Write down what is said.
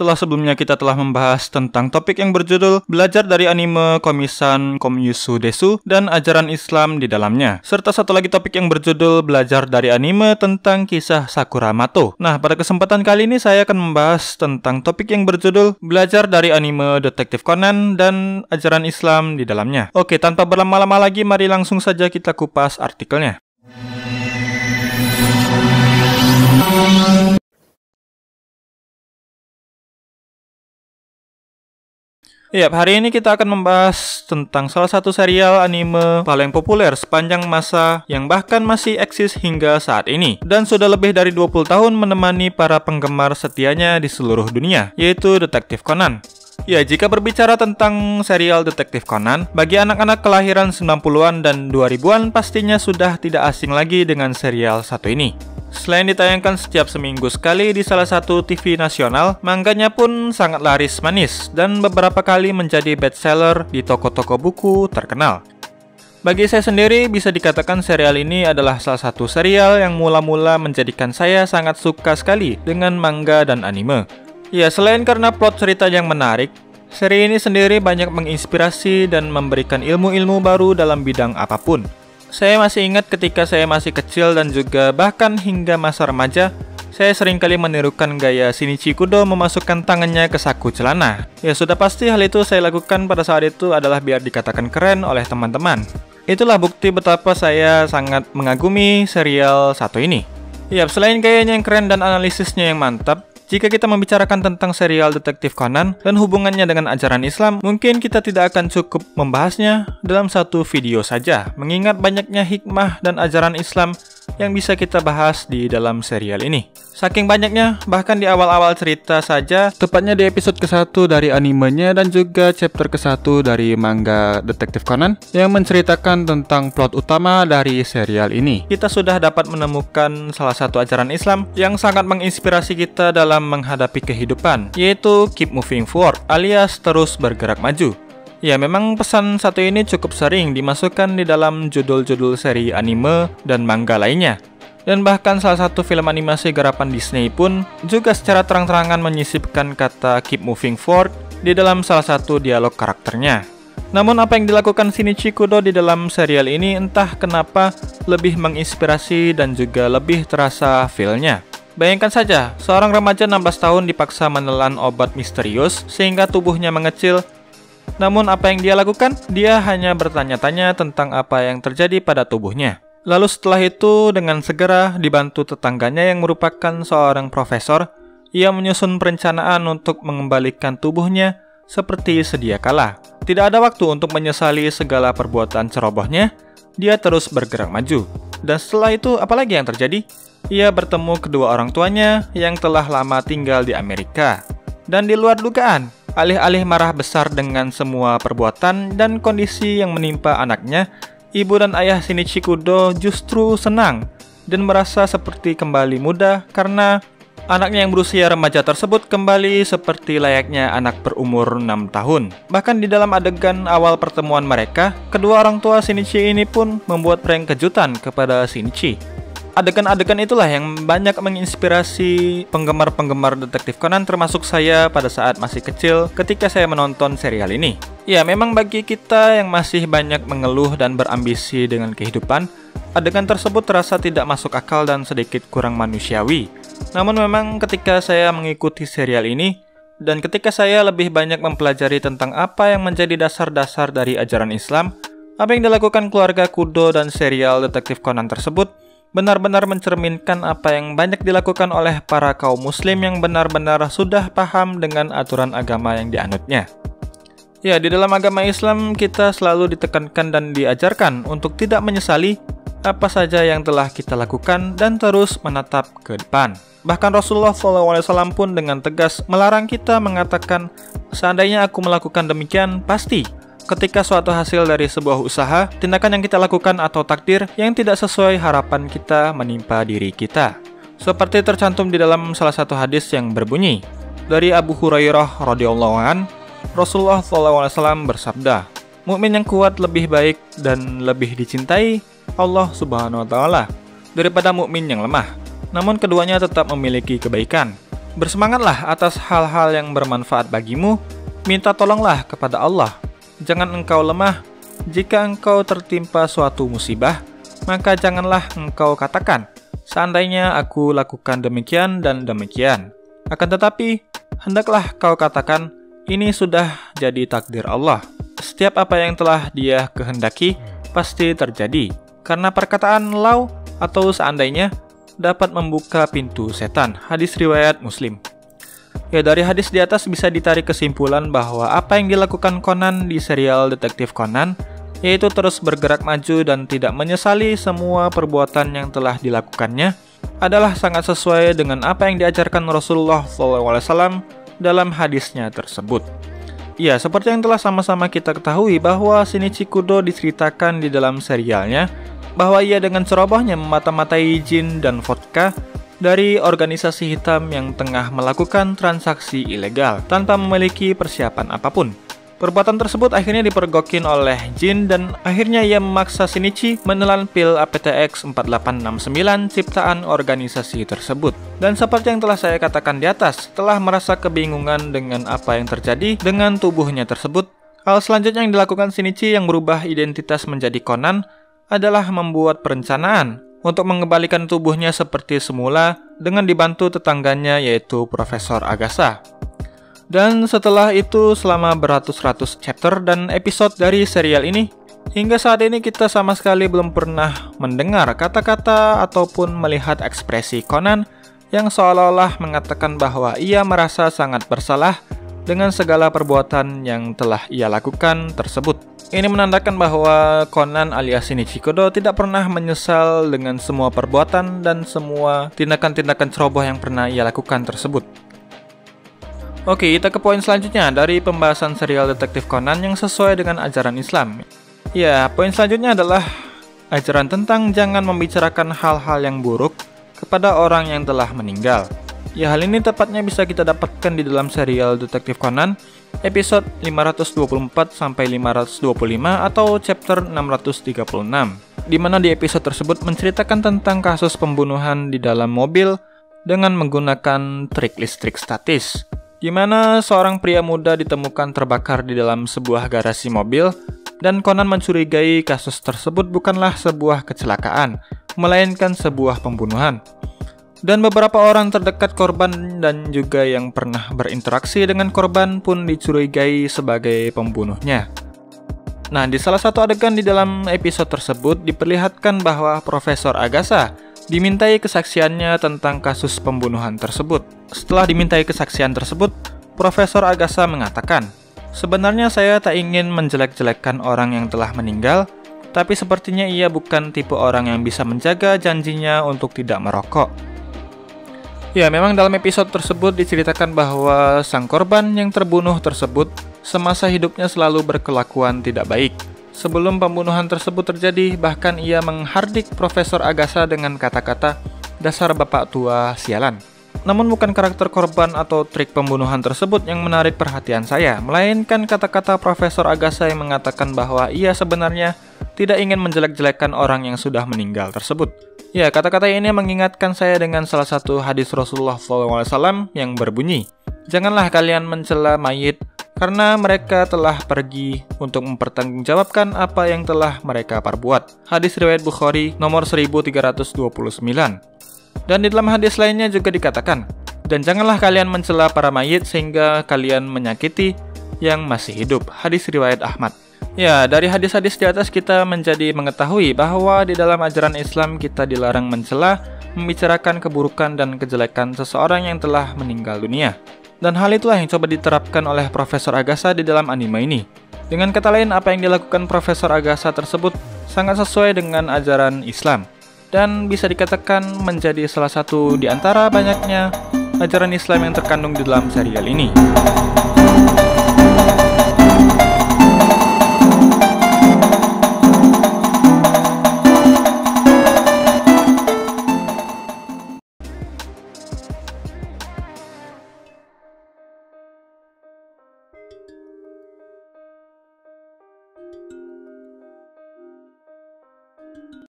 Setelah sebelumnya kita telah membahas tentang topik yang berjudul Belajar dari Anime Komi-san Komyusu Desu dan ajaran Islam di dalamnya, serta satu lagi topik yang berjudul Belajar dari Anime tentang kisah Sakura Mato. Nah, pada kesempatan kali ini saya akan membahas tentang topik yang berjudul Belajar dari Anime Detektif Conan dan ajaran Islam di dalamnya. Oke, tanpa berlama-lama lagi, mari langsung saja kita kupas artikelnya. Hari ini kita akan membahas tentang salah satu serial anime paling populer sepanjang masa yang bahkan masih eksis hingga saat ini dan sudah lebih dari 20 tahun menemani para penggemar setianya di seluruh dunia, yaitu Detektif Conan. Jika berbicara tentang serial Detektif Conan, bagi anak-anak kelahiran 90-an dan 2000-an pastinya sudah tidak asing lagi dengan serial satu ini. Selain ditayangkan setiap seminggu sekali di salah satu TV nasional, mangganya pun sangat laris manis dan beberapa kali menjadi bestseller di toko-toko buku terkenal. Bagi saya sendiri, bisa dikatakan serial ini adalah salah satu serial yang mula-mula menjadikan saya sangat suka sekali dengan manga dan anime. Selain karena plot cerita yang menarik, seri ini sendiri banyak menginspirasi dan memberikan ilmu-ilmu baru dalam bidang apapun. Saya masih ingat ketika saya masih kecil dan juga bahkan hingga masa remaja, saya seringkali menirukan gaya Shinichi Kudo memasukkan tangannya ke saku celana. Sudah pasti hal itu saya lakukan pada saat itu adalah biar dikatakan keren oleh teman-teman. Itulah bukti betapa saya sangat mengagumi serial satu ini. Selain gayanya yang keren dan analisisnya yang mantap, jika kita membicarakan tentang serial Detektif Conan dan hubungannya dengan ajaran Islam, mungkin kita tidak akan cukup membahasnya dalam satu video saja, mengingat banyaknya hikmah dan ajaran Islam yang bisa kita bahas di dalam serial ini. Saking banyaknya, bahkan di awal-awal cerita saja, tepatnya di episode ke-1 dari animenya dan juga chapter ke-1 dari manga Detektif Conan yang menceritakan tentang plot utama dari serial ini, kita sudah dapat menemukan salah satu ajaran Islam yang sangat menginspirasi kita dalam menghadapi kehidupan, yaitu keep moving forward alias terus bergerak maju. Memang pesan satu ini cukup sering dimasukkan di dalam judul-judul seri anime dan manga lainnya. Dan bahkan salah satu film animasi garapan Disney pun juga secara terang-terangan menyisipkan kata keep moving forward di dalam salah satu dialog karakternya. Namun apa yang dilakukan Shinichi Kudo di dalam serial ini entah kenapa lebih menginspirasi dan juga lebih terasa feel-nya. Bayangkan saja, seorang remaja 16 tahun dipaksa menelan obat misterius sehingga tubuhnya mengecil. Namun apa yang dia lakukan? Dia hanya bertanya-tanya tentang apa yang terjadi pada tubuhnya. Lalu setelah itu dengan segera dibantu tetangganya yang merupakan seorang profesor, ia menyusun perencanaan untuk mengembalikan tubuhnya seperti sedia kala. Tidak ada waktu untuk menyesali segala perbuatan cerobohnya, dia terus bergerak maju. Dan setelah itu apalagi yang terjadi? Ia bertemu kedua orang tuanya yang telah lama tinggal di Amerika. Dan di luar dugaan, alih-alih marah besar dengan semua perbuatan dan kondisi yang menimpa anaknya, ibu dan ayah Shinichi Kudo justru senang dan merasa seperti kembali muda karena anaknya yang berusia remaja tersebut kembali seperti layaknya anak berumur 6 tahun. Bahkan di dalam adegan awal pertemuan mereka, kedua orang tua Shinichi ini pun membuat prank kejutan kepada Shinichi. Adegan-adegan itulah yang banyak menginspirasi penggemar-penggemar Detektif Conan termasuk saya pada saat masih kecil ketika saya menonton serial ini. Memang bagi kita yang masih banyak mengeluh dan berambisi dengan kehidupan, adegan tersebut terasa tidak masuk akal dan sedikit kurang manusiawi. Namun memang ketika saya mengikuti serial ini, dan ketika saya lebih banyak mempelajari tentang apa yang menjadi dasar-dasar dari ajaran Islam, apa yang dilakukan keluarga Kudo dan serial Detektif Conan tersebut benar-benar mencerminkan apa yang banyak dilakukan oleh para kaum muslim yang benar-benar sudah paham dengan aturan agama yang dianutnya. Di dalam agama Islam kita selalu ditekankan dan diajarkan untuk tidak menyesali apa saja yang telah kita lakukan dan terus menatap ke depan. Bahkan Rasulullah SAW pun dengan tegas melarang kita mengatakan, seandainya aku melakukan demikian, pasti ketika suatu hasil dari sebuah usaha, tindakan yang kita lakukan atau takdir yang tidak sesuai harapan kita menimpa diri kita. Seperti tercantum di dalam salah satu hadis yang berbunyi, dari Abu Hurairah radhiyallahu an, Rasulullah SAW bersabda, mukmin yang kuat lebih baik dan lebih dicintai Allah Subhanahu wa taala daripada mukmin yang lemah. Namun keduanya tetap memiliki kebaikan. Bersemangatlah atas hal-hal yang bermanfaat bagimu, minta tolonglah kepada Allah. Jangan engkau lemah. Jika engkau tertimpa suatu musibah, maka janganlah engkau katakan, seandainya aku lakukan demikian dan demikian. Akan tetapi, hendaklah kau katakan, ini sudah jadi takdir Allah. Setiap apa yang telah Dia kehendaki, pasti terjadi. Karena perkataan lau atau seandainya dapat membuka pintu setan. Hadis riwayat Muslim. Ya, dari hadis di atas bisa ditarik kesimpulan bahwa apa yang dilakukan Conan di serial Detektif Conan, yaitu terus bergerak maju dan tidak menyesali semua perbuatan yang telah dilakukannya, adalah sangat sesuai dengan apa yang diajarkan Rasulullah SAW dalam hadisnya tersebut. Ya, seperti yang telah sama-sama kita ketahui bahwa Shinichi Kudo diceritakan di dalam serialnya bahwa ia dengan cerobohnya memata-matai jin dan vodka dari organisasi hitam yang tengah melakukan transaksi ilegal tanpa memiliki persiapan apapun. Perbuatan tersebut akhirnya dipergokin oleh jin dan akhirnya ia memaksa Shinichi menelan pil APTX 4869 ciptaan organisasi tersebut. Dan seperti yang telah saya katakan di atas, setelah merasa kebingungan dengan apa yang terjadi dengan tubuhnya tersebut, hal selanjutnya yang dilakukan Shinichi yang berubah identitas menjadi Conan adalah membuat perencanaan untuk mengembalikan tubuhnya seperti semula dengan dibantu tetangganya yaitu Profesor Agasa. Dan setelah itu selama beratus-ratus chapter dan episode dari serial ini, hingga saat ini kita sama sekali belum pernah mendengar kata-kata ataupun melihat ekspresi Conan yang seolah-olah mengatakan bahwa ia merasa sangat bersalah dengan segala perbuatan yang telah ia lakukan tersebut. Ini menandakan bahwa Conan alias Shinichi Kudo tidak pernah menyesal dengan semua perbuatan dan semua tindakan-tindakan ceroboh yang pernah ia lakukan tersebut. Oke, kita ke poin selanjutnya dari pembahasan serial Detektif Conan yang sesuai dengan ajaran Islam. Ya, poin selanjutnya adalah ajaran tentang jangan membicarakan hal-hal yang buruk kepada orang yang telah meninggal. Ya, hal ini tepatnya bisa kita dapatkan di dalam serial Detektif Conan episode 524-525 atau chapter 636, di mana di episode tersebut menceritakan tentang kasus pembunuhan di dalam mobil dengan menggunakan trik listrik statis, di mana seorang pria muda ditemukan terbakar di dalam sebuah garasi mobil, dan Conan mencurigai kasus tersebut bukanlah sebuah kecelakaan, melainkan sebuah pembunuhan. Dan beberapa orang terdekat korban dan juga yang pernah berinteraksi dengan korban pun dicurigai sebagai pembunuhnya. Nah, di salah satu adegan di dalam episode tersebut diperlihatkan bahwa Profesor Agasa dimintai kesaksiannya tentang kasus pembunuhan tersebut. Setelah dimintai kesaksian tersebut, Profesor Agasa mengatakan, sebenarnya saya tak ingin menjelek-jelekkan orang yang telah meninggal, tapi sepertinya ia bukan tipe orang yang bisa menjaga janjinya untuk tidak merokok. Ya, memang dalam episode tersebut diceritakan bahwa sang korban yang terbunuh tersebut semasa hidupnya selalu berkelakuan tidak baik. Sebelum pembunuhan tersebut terjadi, bahkan ia menghardik Profesor Agasa dengan kata-kata, dasar bapak tua sialan. Namun bukan karakter korban atau trik pembunuhan tersebut yang menarik perhatian saya, melainkan kata-kata Profesor Agasa yang mengatakan bahwa ia sebenarnya tidak ingin menjelek-jelekan orang yang sudah meninggal tersebut. Ya, kata-kata ini mengingatkan saya dengan salah satu hadis Rasulullah SAW yang berbunyi, janganlah kalian mencela mayit, karena mereka telah pergi untuk mempertanggungjawabkan apa yang telah mereka perbuat. Hadis riwayat Bukhari nomor 1329. Dan di dalam hadis lainnya juga dikatakan, dan janganlah kalian mencela para mayit sehingga kalian menyakiti yang masih hidup. Hadis riwayat Ahmad. Ya, dari hadis-hadis di atas kita menjadi mengetahui bahwa di dalam ajaran Islam kita dilarang mencela, membicarakan keburukan dan kejelekan seseorang yang telah meninggal dunia. Dan hal itulah yang coba diterapkan oleh Profesor Agasa di dalam anime ini. Dengan kata lain, apa yang dilakukan Profesor Agasa tersebut sangat sesuai dengan ajaran Islam, dan bisa dikatakan menjadi salah satu di antara banyaknya ajaran Islam yang terkandung di dalam serial ini.